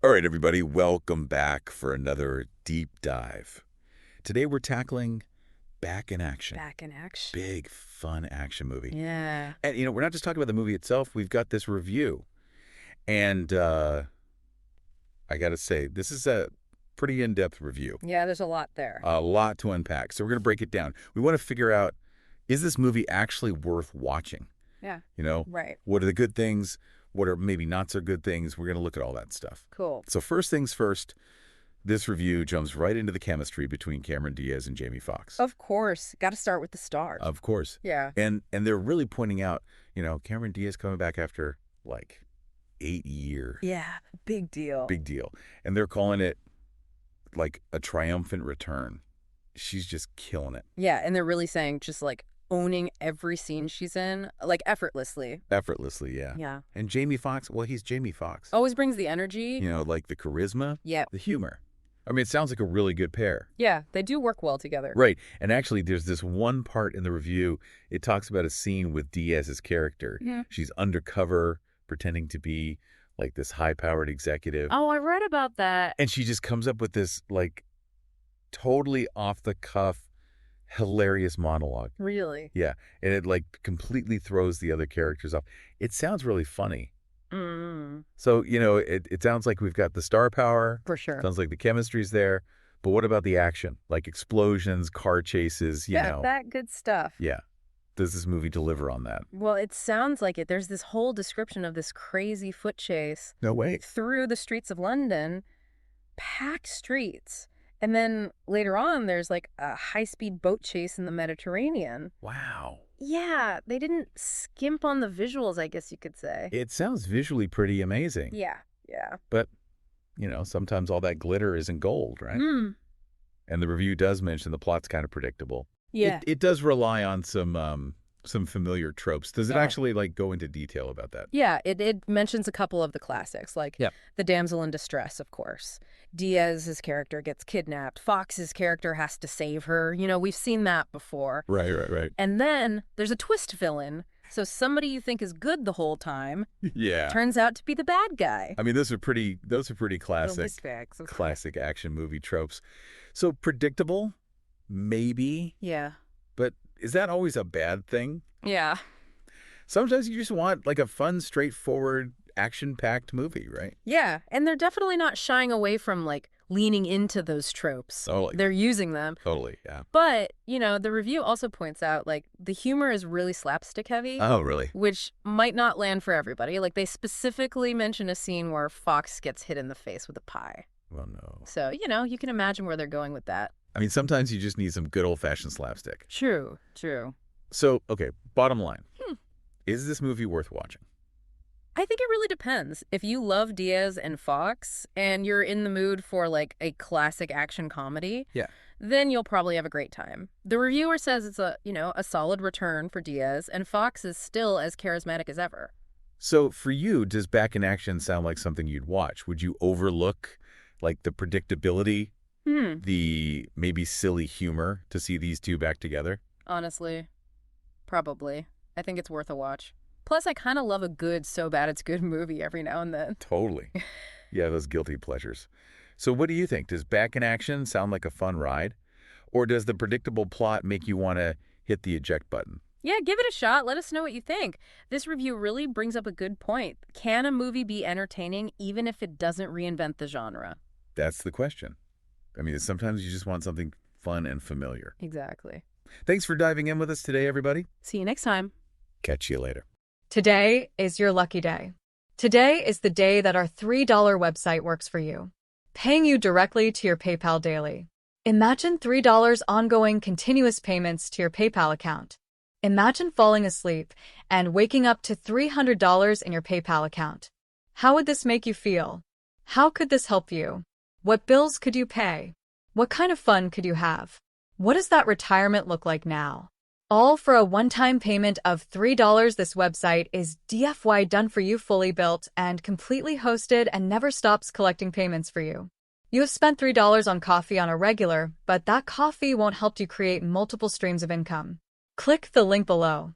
All right, everybody, welcome back for another deep dive. Today we're tackling Back in Action. Back in Action. Big, fun action movie. Yeah. And, we're not just talking about the movie itself. We've got this review. And I got to say, this is a pretty in-depth review. Yeah, there's a lot there. A lot to unpack. So we're going to break it down. We want to figure out, is this movie actually worth watching? Yeah. Right. What are the good things? What are maybe not so good things? We're going to look at all that stuff. Cool. So first things first, this review jumps right into the chemistry between Cameron Diaz and Jamie Foxx. Of course. Got to start with the stars. Of course. Yeah. And they're really pointing out, Cameron Diaz coming back after, 8 years. Yeah. Big deal. Big deal. And they're calling it, a triumphant return. She's just killing it. Yeah, and they're really saying just, owning every scene she's in, effortlessly. Effortlessly, yeah. Yeah. And Jamie Foxx, well, he's Jamie Foxx. Always brings the energy. The charisma. Yeah. The humor. I mean, it sounds like a really good pair. Yeah, they do work well together. Right. And actually, there's this one part in the review, it talks about a scene with Diaz's character. Yeah. She's undercover, pretending to be, this high-powered executive. Oh, I read about that. And she just comes up with this, totally off-the-cuff, hilarious monologue. Really? Yeah. And it, completely throws the other characters off. It sounds really funny. Mm. So, it sounds like we've got the star power. For sure. Sounds like the chemistry's there. But what about the action? Explosions, car chases, that good stuff. Yeah. Does this movie deliver on that? Well, it sounds like it. There's this whole description of this crazy foot chase. No way. Through the streets of London, packed streets. And then later on, there's a high-speed boat chase in the Mediterranean. Wow. Yeah, they didn't skimp on the visuals, I guess you could say. It sounds visually pretty amazing. Yeah. But, sometimes all that glitter isn't gold, right? Mm. And the review does mention the plot's kind of predictable. Yeah. It does rely on some familiar tropes. Does it actually, go into detail about that? Yeah, it mentions a couple of the classics, the damsel in distress, of course. Diaz's character gets kidnapped. Fox's character has to save her. We've seen that before. Right. And then there's a twist villain. So somebody you think is good the whole time turns out to be the bad guy. I mean, those are pretty classic action movie tropes. So predictable, maybe. Yeah. But is that always a bad thing? Yeah. Sometimes you just want a fun, straightforward, action-packed movie, right? Yeah, and they're definitely not shying away from leaning into those tropes. Totally. They're using them. Totally, yeah. But, the review also points out the humor is really slapstick heavy. Oh, really? Which might not land for everybody. They specifically mention a scene where Fox gets hit in the face with a pie. Well, no. So, you can imagine where they're going with that. I mean, sometimes you just need some good old-fashioned slapstick. True. So, okay, bottom line. Is this movie worth watching? I think it really depends. If you love Diaz and Foxx and you're in the mood for a classic action comedy, then you'll probably have a great time. The reviewer says it's a solid return for Diaz, and Foxx is still as charismatic as ever. So for you, does Back in Action sound like something you'd watch? Would you overlook the predictability, the maybe silly humor to see these two back together? Honestly, probably. I think it's worth a watch. Plus, I kind of love a good, so bad it's good movie every now and then. Totally. Yeah, those guilty pleasures. So what do you think? Does Back in Action sound like a fun ride? Or does the predictable plot make you want to hit the eject button? Yeah, give it a shot. Let us know what you think. This review really brings up a good point. Can a movie be entertaining even if it doesn't reinvent the genre? That's the question. I mean, sometimes you just want something fun and familiar. Exactly. Thanks for diving in with us today, everybody. See you next time. Catch you later. Today is your lucky day. Today is the day that our $3 website works for you, paying you directly to your PayPal daily. Imagine $3 ongoing continuous payments to your PayPal account. Imagine falling asleep and waking up to $300 in your PayPal account. How would this make you feel? How could this help you? What bills could you pay? What kind of fun could you have? What does that retirement look like now? All for a one-time payment of $3. This website is DFY done for you, fully built and completely hosted, and never stops collecting payments for you. You have spent $3 on coffee on a regular, but that coffee won't help you create multiple streams of income. Click the link below.